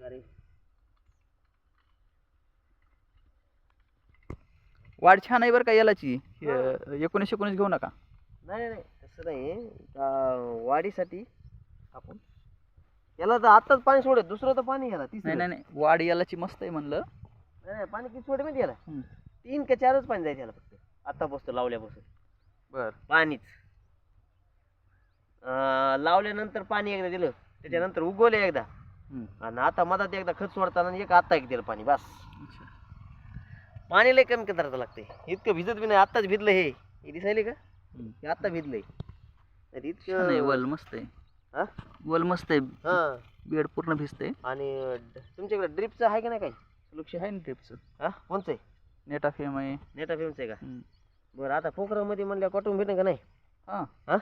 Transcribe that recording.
अरे वाढ छान आहे बरं का यालाची. 19 घेऊ नका. नाही नाही तसं नाही. वाढीसाठी आपण याला तर आत्ताच पाणी सोडे, दुसरं तर पाणी घ्यायला नाही तिसरं. नाही नाही वाढ यालाची मस्त आहे म्हणलं. नाही पाणी किती सोडे माहिती याला? हम्म. 3 का 4च पाणी जायचं याला फक्त आत्तापासून लावल्यापासून. बर पाणीच लावल्यानंतर पाणी एकदा दिलं, त्याच्यानंतर उगवले एकदा, आणि आता मधात एकदा खत सोडताना एक आता एक दिलं पाणी बस. अच्छा. पाणी लय कमी करायचं लागते. इतकं भिजत बी नाही. आत्ताच भिजलं हे दिसायले का? हे आत्ता भिजलंय. नाही छान आहे. इतकं वल मस्त आहे. हा वल मस्त आहे. हा. बेड पूर्ण भिजते. आणि तुमच्याकडे ड्रिपचं आहे का नाही काही? लक्ष आहे ना ट्रिपचं. हा कोणचं आहे? नेटाफेम आहे. नेटाफेमचं आहे का? हम्म. बरं आता पोखरामध्ये म्हणल्या कटून भेटेल का नाही? हा हा